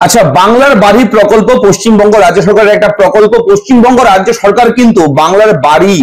আচ্ছা, বাংলার বাড়ি প্রকল্প পশ্চিমবঙ্গ রাজ্য সরকারের একটা প্রকল্প। পশ্চিমবঙ্গ রাজ্য সরকার কিন্তু বাংলার বাড়ি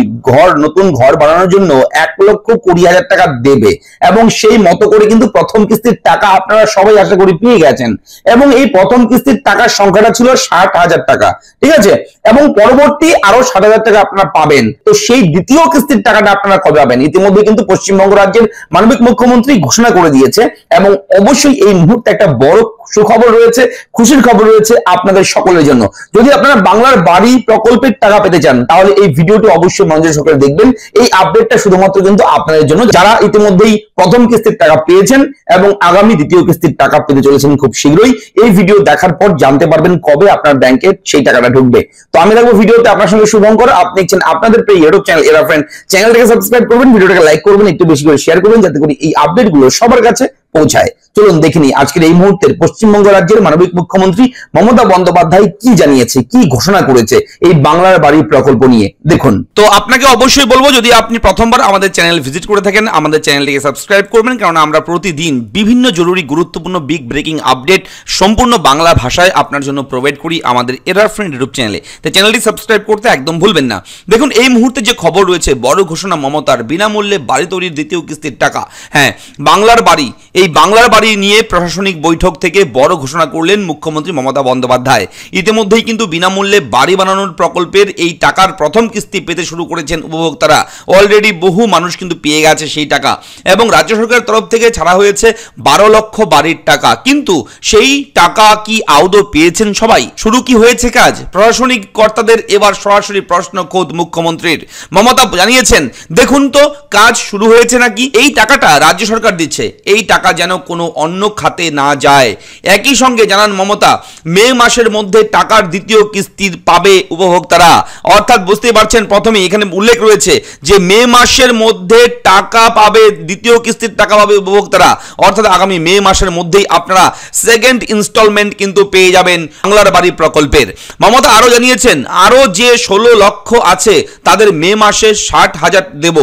নতুন ঘর বানানোর জন্য 1,20,000 টাকা দেবে এবং সেই মতো করে কিন্তু প্রথম কিস্তির টাকা আপনারা সবাই আশা করি পেয়ে গেছেন। এবং এই প্রথম কিস্তির টাকার সংখ্যাটা ছিল 60,000 টাকা, ঠিক আছে, এবং পরবর্তী আরো 7,000 টাকা আপনারা পাবেন। তো সেই দ্বিতীয় কিস্তির টাকাটা আপনারা কবে পাবেন ইতিমধ্যে কিন্তু পশ্চিমবঙ্গ রাজ্যের মাননীয় মুখ্যমন্ত্রী ঘোষণা করে দিয়েছে। এবং অবশ্যই এই মুহূর্তে একটা বড় সুখবর রয়েছে, খুশির খবর রয়েছে আপনাদের সকলের জন্য। যদি আপনারা বাংলার বাড়ি প্রকল্পের টাকা পেতে চান তাহলে এই ভিডিওটি অবশ্যই মনোযোগ সহকারে দেখবেন। এই আপডেটটা শুধুমাত্র কিন্তু আপনাদের জন্য যারা ইতিমধ্যেই প্রথম কিস্তির টাকা পেয়েছেন এবং আগামী দ্বিতীয় কিস্তির টাকা পেতে চলেছেন খুব শীঘ্রই। এই ভিডিও দেখার পর জানতে পারবেন কবে আপনার ব্যাংকে সেই টাকাটা ঢুকবে। তো আমি থাকবো ভিডিওতে আপনার সঙ্গে শুভঙ্কর। আপনি দেখছেন আপনাদের প্রিয় ইউটিউব চ্যানেল এরা ফ্রেন্ড। চ্যানেলটাকে সাবস্ক্রাইব করবেন, ভিডিওটাকে লাইক করবেন, একটু বেশি করে শেয়ার করবেন যাতে করে এই আপডেটগুলো সবার কাছে পৌঁছায়। চলুন দেখে নিই আজকের এই মুহূর্তের পশ্চিমবঙ্গ রাজ্যের মাননীয় মুখ্যমন্ত্রী মমতা বন্দ্যোপাধ্যায় কি জানিয়েছে, কি ঘোষণা করেছে এই বাংলার বাড়ি প্রকল্প নিয়ে দেখুন। তো আপনাকে অবশ্যই বলবো, যদি আপনি প্রথমবার আমাদের চ্যানেল ভিজিট করে থাকেন আমাদের চ্যানেলটিকে সাবস্ক্রাইব করবেন, কারণ আমরা প্রতিদিন বিভিন্ন জরুরি গুরুত্বপূর্ণ বিগ ব্রেকিং আপডেট সম্পূর্ণ বাংলা ভাষায় আপনার জন্য প্রোভাইড করি আমাদের এরা ফ্রেন্ড ইউটিউব চ্যানেলে। তো চ্যানেলটি সাবস্ক্রাইব করতে একদম ভুলবেন না। দেখুন, এই মুহূর্তে যে খবর রয়েছে, বড় ঘোষণা মমতার, বিনামূল্যে বাড়ি তৈরির দ্বিতীয় কিস্তির টাকা। হ্যাঁ, বাংলার বাড়ি, এই বাংলার বাড়ি নিয়ে প্রশাসনিক বৈঠক থেকে বড় ঘোষণা করলেন মুখ্যমন্ত্রী মমতা বন্দ্যোপাধ্যায়। ইতিমধ্যেই কিন্তু বিনামূল্যে বাড়ি বানানোর প্রকল্পের এই টাকার প্রথম কিস্তি পেতে শুরু করেছেন উপভোক্তারা। অলরেডি বহু মানুষ কিন্তু পেয়ে গেছে সেই টাকা এবং রাজ্য সরকারের তরফ থেকে ছাড়া হয়েছে 12 লক্ষ বাড়ির টাকা। কিন্তু সেই টাকা কি আদৌ পেয়েছেন সবাই? শুরু কি হয়েছে কাজ? প্রশাসনিক কর্তাদের এবার সরাসরি প্রশ্ন খোদ মুখ্যমন্ত্রীর। মমতা জানিয়েছেন, দেখুন তো কাজ শুরু হয়েছে নাকি। এই টাকাটা রাজ্য সরকার দিচ্ছে, এই টাকা যেন কোনো অন্য খাতে না যায়। একই সঙ্গে জানান মমতা, মে মাসের মধ্যে টাকার দ্বিতীয় কিস্তি পাবে উপভোক্তারা। অর্থাৎ বুঝতে পারছেন, প্রথমে এখানে উল্লেখ রয়েছে যে মে মাসের মধ্যে টাকা পাবে, দ্বিতীয় কিস্তির টাকা পাবে উপভোক্তারা। অর্থাৎ আগামী মে মাসের মধ্যেই আপনারা সেকেন্ড ইনস্টলমেন্ট কিন্তু পেয়ে যাবেন বাংলার বাড়ি প্রকল্পের। মমতা আরো জানিয়েছেন, আরো যে 16 লক্ষ আছে তাদের মে মাসে 60,000 দেব,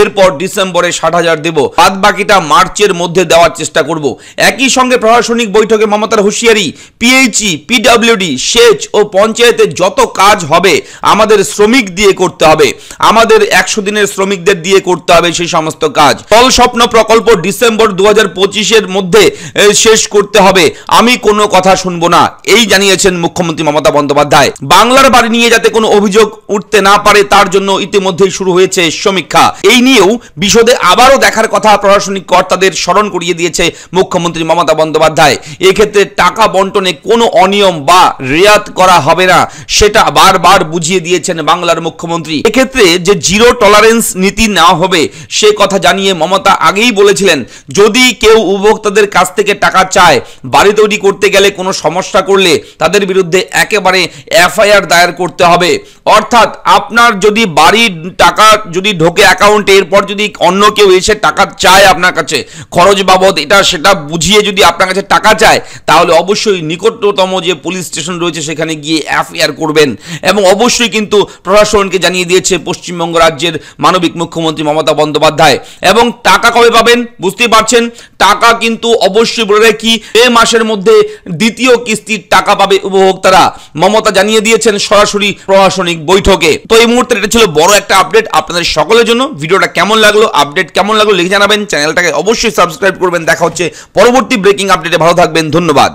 এরপর ডিসেম্বরে 60,000 দেব, বাদ বাকিটা মার্চের মধ্যে দেওয়ার চেষ্টা করব। একই সঙ্গে প্রশাসনিক বৈঠকে মমতার হুঁশিয়ারি, পিএইচই, পিডব্লিউডি, সেচ ও পঞ্চায়েতে যত কাজ হবে আমাদের শ্রমিক দিয়ে করতে হবে, আমাদের 100 দিনের শ্রমিকদের দিয়ে করতে হবে সেই সমস্ত কাজ। জল স্বপ্ন প্রকল্প ডিসেম্বর 2025-এর মধ্যে শেষ করতে হবে, আমি কোনো কথা শুনবো না, এই জানিয়েছেন মুখ্যমন্ত্রী মমতা বন্দ্যোপাধ্যায়। বাংলার বাড়ি নিয়ে যাতে কোনো অভিযোগ উঠতে না পারে তার জন্য ইতিমধ্যেই শুরু হয়েছে সমীক্ষা। এই নিয়েও বিশদে আবারও দেখার কথা প্রশাসনিক কর্তাদের স্মরণ করিয়ে দিয়েছে মুখ্যমন্ত্রী মমতা বন্দ্যোপাধ্যায়। এক্ষেত্রে টাকা বন্টনে কোনো অনিয়ম বা রেয়াত করা হবে না, সেটা বারবার বুঝিয়ে দিয়েছেন বাংলার মুখ্যমন্ত্রী। এক্ষেত্রে যে জিরো টলারেন্স নীতি নেওয়া হবে সে কথা জানিয়ে মমতা আগেই বলেছিলেন, যদি কেউ উপভোক্তাদের কাছ থেকে টাকা চায়, বাড়ি তৈরি করতে গেলে কোনো সমস্যা করলে তাদের বিরুদ্ধে একেবারে এফআইআর দায়ের করতে হবে। অর্থাৎ আপনার যদি বাড়ির টাকা যদি ঢোকে অ্যাকাউন্টে, এরপর যদি অন্য কেউ এসে টাকা চায় আপনার কাছে খরচ বাবদ এটা সেটা বুঝিয়ে যদি আপনার কাছে টাকা চায়, তাহলে অবশ্যই নিকটতম যে পুলিশ স্টেশন রয়েছে সেখানে গিয়ে এফআইআর করবেন। এবং অবশ্যই কিন্তু প্রশাসনকে জানিয়ে দিয়েছে পশ্চিমবঙ্গ রাজ্যের মানবিক মুখ্যমন্ত্রী মমতা বন্দ্যোপাধ্যায়। এবং টাকা কবে পাবেন বুঝতেই পারছেন, টাকা কিন্তু অবশ্যই বলে রাখি মে মাসের মধ্যে দ্বিতীয় কিস্তির টাকা পাবে উপভোক্তারা, মমতা জানিয়ে দিয়েছেন সরাসরি প্রশাসনিক বৈঠকে। তো এই মুহূর্তে এটা ছিল বড় একটা আপডেট আপনাদের সকলের জন্য। ভিডিওটা কেমন লাগলো, আপডেট কেমন লাগলো লিখে জানাবেন, চ্যানেলটাকে অবশ্যই সাবস্ক্রাইব করবেন। দেখা হচ্ছে পরবর্তী ব্রেকিং আপডেটে, ভালো থাকবেন, ধন্যবাদ।